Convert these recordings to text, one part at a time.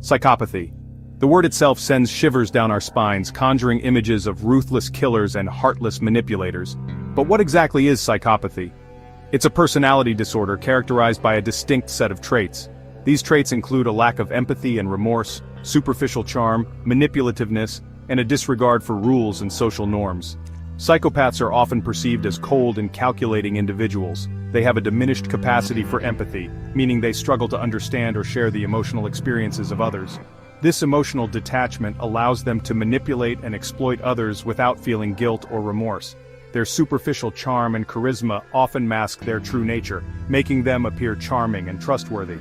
Psychopathy. The word itself sends shivers down our spines, conjuring images of ruthless killers and heartless manipulators. But what exactly is psychopathy? It's a personality disorder characterized by a distinct set of traits. These traits include a lack of empathy and remorse, superficial charm, manipulativeness, and a disregard for rules and social norms. Psychopaths are often perceived as cold and calculating individuals. They have a diminished capacity for empathy, meaning they struggle to understand or share the emotional experiences of others. This emotional detachment allows them to manipulate and exploit others without feeling guilt or remorse. Their superficial charm and charisma often mask their true nature, making them appear charming and trustworthy.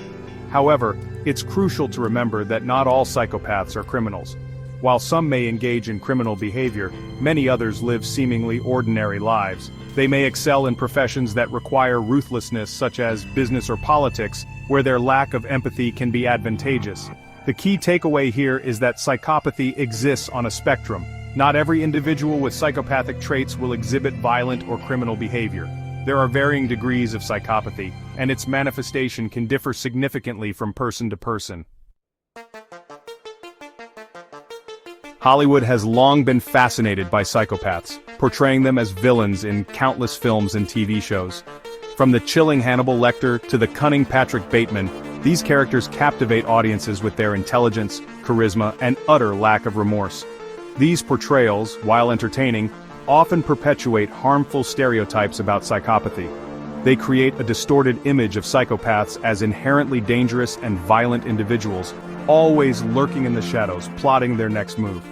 However, it's crucial to remember that not all psychopaths are criminals. While some may engage in criminal behavior, many others live seemingly ordinary lives. They may excel in professions that require ruthlessness, such as business or politics, where their lack of empathy can be advantageous. The key takeaway here is that psychopathy exists on a spectrum. Not every individual with psychopathic traits will exhibit violent or criminal behavior. There are varying degrees of psychopathy, and its manifestation can differ significantly from person to person. Hollywood has long been fascinated by psychopaths, portraying them as villains in countless films and TV shows. From the chilling Hannibal Lecter to the cunning Patrick Bateman, these characters captivate audiences with their intelligence, charisma, and utter lack of remorse. These portrayals, while entertaining, often perpetuate harmful stereotypes about psychopathy. They create a distorted image of psychopaths as inherently dangerous and violent individuals, always lurking in the shadows, plotting their next move.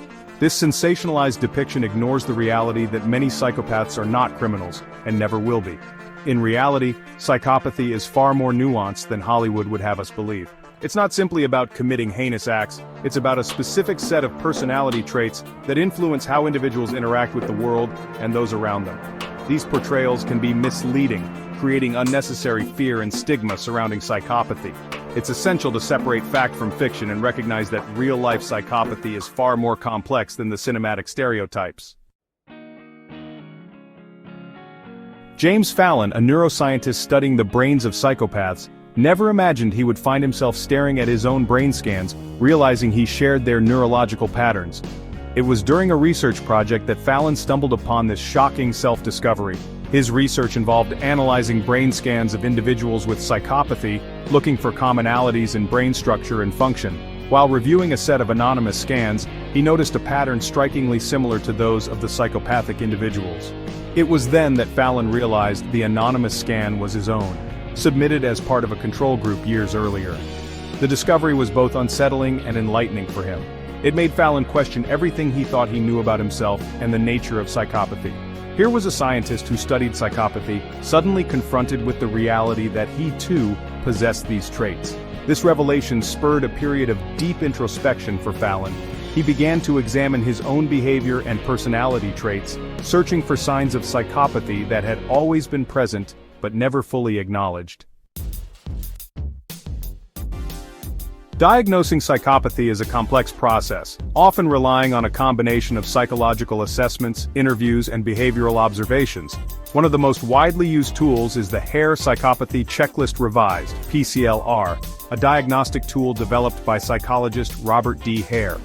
This sensationalized depiction ignores the reality that many psychopaths are not criminals, and never will be. In reality, psychopathy is far more nuanced than Hollywood would have us believe. It's not simply about committing heinous acts, it's about a specific set of personality traits that influence how individuals interact with the world and those around them. These portrayals can be misleading, creating unnecessary fear and stigma surrounding psychopathy. It's essential to separate fact from fiction and recognize that real-life psychopathy is far more complex than the cinematic stereotypes. James Fallon, a neuroscientist studying the brains of psychopaths, never imagined he would find himself staring at his own brain scans, realizing he shared their neurological patterns. It was during a research project that Fallon stumbled upon this shocking self-discovery. His research involved analyzing brain scans of individuals with psychopathy, looking for commonalities in brain structure and function. While reviewing a set of anonymous scans, he noticed a pattern strikingly similar to those of the psychopathic individuals. It was then that Fallon realized the anonymous scan was his own, submitted as part of a control group years earlier. The discovery was both unsettling and enlightening for him. It made Fallon question everything he thought he knew about himself and the nature of psychopathy. Here was a scientist who studied psychopathy, suddenly confronted with the reality that he too possessed these traits. This revelation spurred a period of deep introspection for Fallon. He began to examine his own behavior and personality traits, searching for signs of psychopathy that had always been present but never fully acknowledged. Diagnosing psychopathy is a complex process, often relying on a combination of psychological assessments, interviews, and behavioral observations. One of the most widely used tools is the Hare Psychopathy Checklist Revised, PCLR, a diagnostic tool developed by psychologist Robert D. Hare.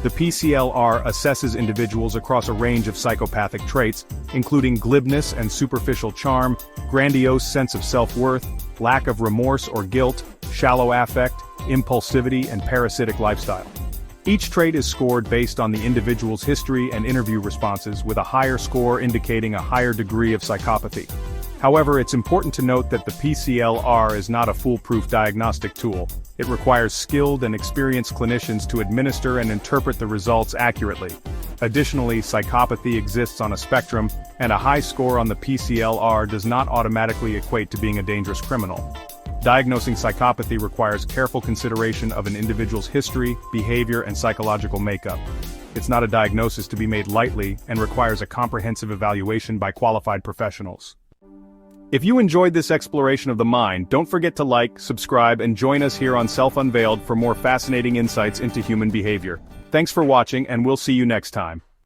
The PCLR assesses individuals across a range of psychopathic traits, including glibness and superficial charm, grandiose sense of self-worth, lack of remorse or guilt, shallow affect, impulsivity, and parasitic lifestyle. Each trait is scored based on the individual's history and interview responses, with a higher score indicating a higher degree of psychopathy. However, it's important to note that the PCLR is not a foolproof diagnostic tool. It requires skilled and experienced clinicians to administer and interpret the results accurately. Additionally, psychopathy exists on a spectrum, and a high score on the PCLR does not automatically equate to being a dangerous criminal. Diagnosing psychopathy requires careful consideration of an individual's history, behavior, and psychological makeup. It's not a diagnosis to be made lightly and requires a comprehensive evaluation by qualified professionals. If you enjoyed this exploration of the mind, don't forget to like, subscribe, and join us here on Self Unveiled for more fascinating insights into human behavior. Thanks for watching, and we'll see you next time.